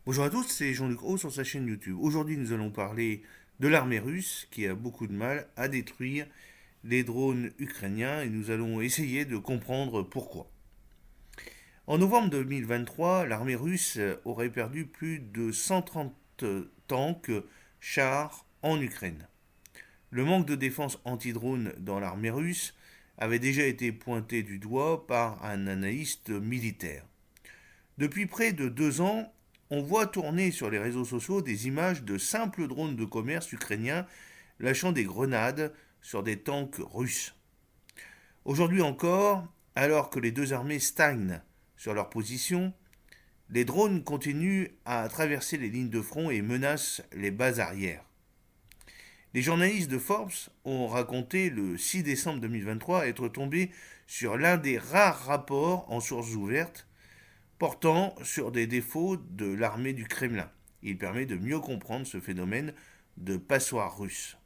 Bonjour à tous, c'est Jean-Luc Haut sur sa chaîne YouTube. Aujourd'hui, nous allons parler de l'armée russe qui a beaucoup de mal à détruire les drones ukrainiens et nous allons essayer de comprendre pourquoi. En novembre 2023, l'armée russe aurait perdu plus de 130 tanks, chars en Ukraine. Le manque de défense anti-drone dans l'armée russe avait déjà été pointé du doigt par un analyste militaire. Depuis près de 2 ans, on voit tourner sur les réseaux sociaux des images de simples drones de commerce ukrainiens lâchant des grenades sur des tanks russes. Aujourd'hui encore, alors que les deux armées stagnent sur leur position, les drones continuent à traverser les lignes de front et menacent les bases arrières. Les journalistes de Forbes ont raconté le 6 décembre 2023 être tombés sur l'un des rares rapports en sources ouvertes portant sur des défauts de l'armée du Kremlin. Il permet de mieux comprendre ce phénomène de passoire russe.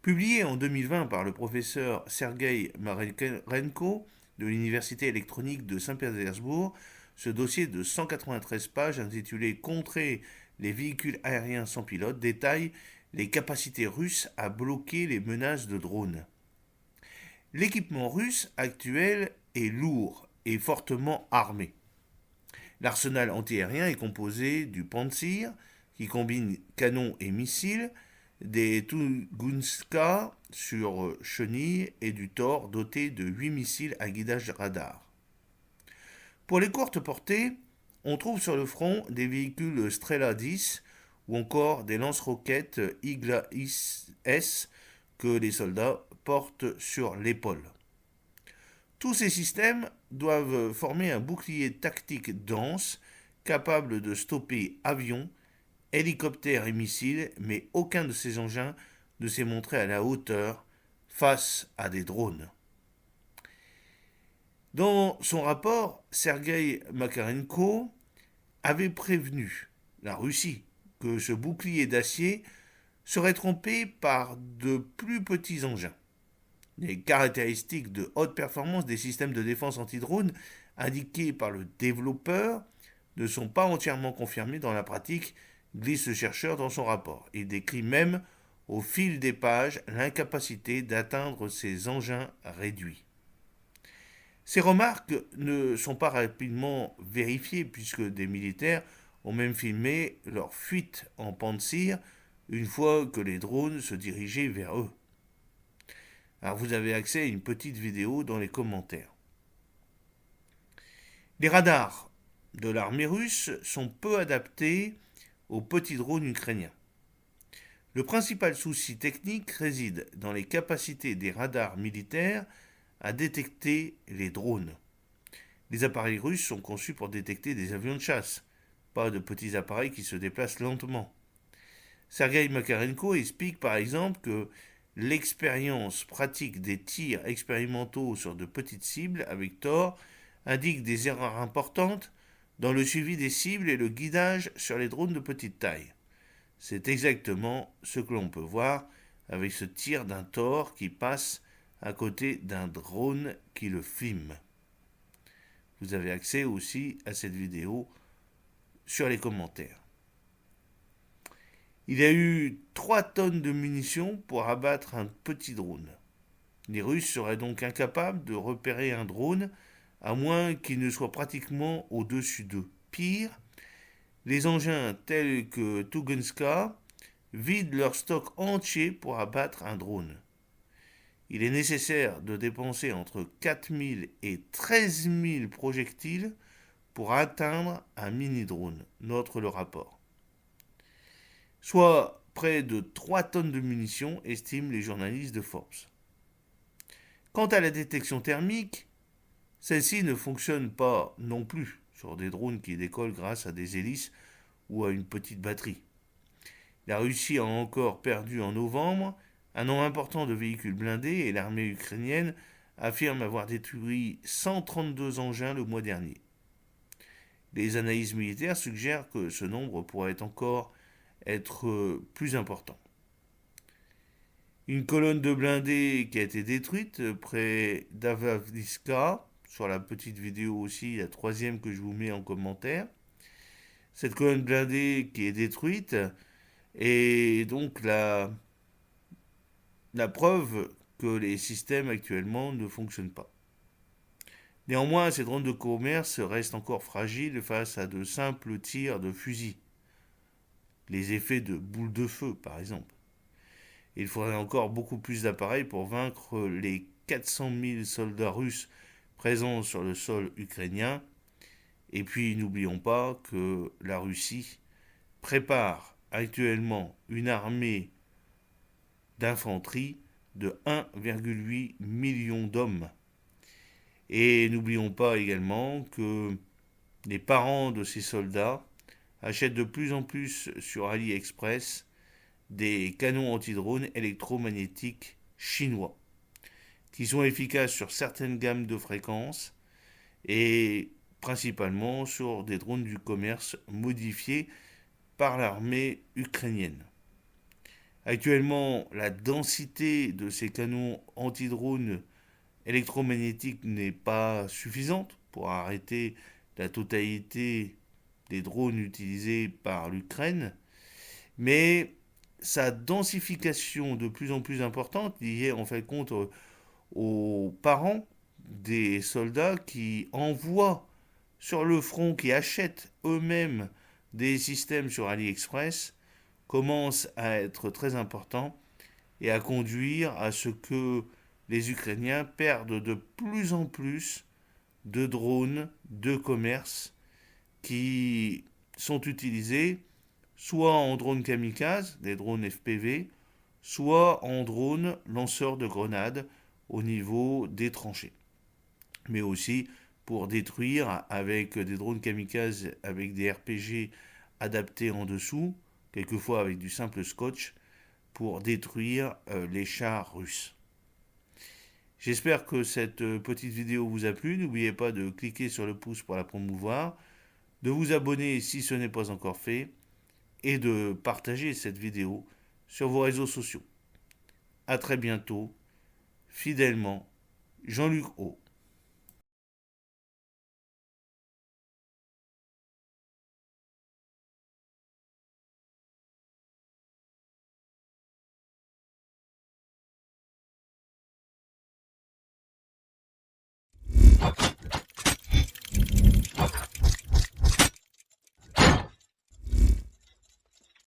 Publié en 2020 par le professeur Sergei Marenko de l'Université électronique de Saint-Pétersbourg, ce dossier de 193 pages intitulé Contrer les véhicules aériens sans pilote détaille les capacités russes à bloquer les menaces de drones. L'équipement russe actuel est lourd et fortement armé. L'arsenal antiaérien est composé du Pantsir, qui combine canons et missiles, des Tunguska sur chenilles et du Tor doté de 8 missiles à guidage radar. Pour les courtes portées, on trouve sur le front des véhicules Strela 10 ou encore des lance-roquettes Igla S que les soldats portent sur l'épaule. Tous ces systèmes doivent former un bouclier tactique dense, capable de stopper avions, hélicoptères et missiles, mais aucun de ces engins ne s'est montré à la hauteur face à des drones. Dans son rapport, Sergei Makarenko avait prévenu la Russie que ce bouclier d'acier serait trompé par de plus petits engins. Les caractéristiques de haute performance des systèmes de défense anti-drone indiqués par le développeur ne sont pas entièrement confirmées dans la pratique, glisse le chercheur dans son rapport. Il décrit même au fil des pages l'incapacité d'atteindre ces engins réduits. Ces remarques ne sont pas rapidement vérifiées puisque des militaires ont même filmé leur fuite en Pantsir une fois que les drones se dirigeaient vers eux. Alors vous avez accès à une petite vidéo dans les commentaires. Les radars de l'armée russe sont peu adaptés aux petits drones ukrainiens. Le principal souci technique réside dans les capacités des radars militaires à détecter les drones. Les appareils russes sont conçus pour détecter des avions de chasse, pas de petits appareils qui se déplacent lentement. Sergei Makarenko explique par exemple que l'expérience pratique des tirs expérimentaux sur de petites cibles avec Tor indique des erreurs importantes dans le suivi des cibles et le guidage sur les drones de petite taille. C'est exactement ce que l'on peut voir avec ce tir d'un Tor qui passe à côté d'un drone qui le filme. Vous avez accès aussi à cette vidéo sur les commentaires. Il y a eu 3 tonnes de munitions pour abattre un petit drone. Les Russes seraient donc incapables de repérer un drone à moins qu'il ne soit pratiquement au-dessus d'eux. Pire, les engins tels que Tunguska vident leur stock entier pour abattre un drone. Il est nécessaire de dépenser entre 4000 et 13 000 projectiles pour atteindre un mini-drone, note le rapport. Soit près de 3 tonnes de munitions, estiment les journalistes de Forbes. Quant à la détection thermique, celle-ci ne fonctionne pas non plus sur des drones qui décollent grâce à des hélices ou à une petite batterie. La Russie a encore perdu en novembre un nombre important de véhicules blindés et l'armée ukrainienne affirme avoir détruit 132 engins le mois dernier. Les analyses militaires suggèrent que ce nombre pourrait encore être plus important. Une colonne de blindés qui a été détruite près d'Avavlivka, sur la petite vidéo aussi, la troisième que je vous mets en commentaire. Cette colonne blindée qui est détruite est donc la preuve que les systèmes actuellement ne fonctionnent pas. Néanmoins, ces drones de commerce restent encore fragiles face à de simples tirs de fusil, les effets de boules de feu par exemple. Il faudrait encore beaucoup plus d'appareils pour vaincre les 400 000 soldats russes présents sur le sol ukrainien. Et puis n'oublions pas que la Russie prépare actuellement une armée d'infanterie de 1,8 million d'hommes. Et n'oublions pas également que les parents de ces soldats achètent de plus en plus sur AliExpress des canons anti-drones électromagnétiques chinois qui sont efficaces sur certaines gammes de fréquences et principalement sur des drones du commerce modifiés par l'armée ukrainienne. Actuellement, la densité de ces canons anti-drones électromagnétiques n'est pas suffisante pour arrêter la totalité des drones utilisés par l'Ukraine, mais sa densification de plus en plus importante liée en fait compte aux parents des soldats qui envoient sur le front, qui achètent eux-mêmes des systèmes sur AliExpress, commence à être très important et à conduire à ce que les Ukrainiens perdent de plus en plus de drones de commerce qui sont utilisés soit en drones kamikazes, des drones FPV, soit en drones lanceurs de grenades au niveau des tranchées. Mais aussi pour détruire avec des drones kamikazes avec des RPG adaptés en dessous, quelquefois avec du simple scotch, pour détruire les chars russes. J'espère que cette petite vidéo vous a plu. N'oubliez pas de cliquer sur le pouce pour la promouvoir, de vous abonner si ce n'est pas encore fait, et de partager cette vidéo sur vos réseaux sociaux. A très bientôt, fidèlement, Jean-Luc O.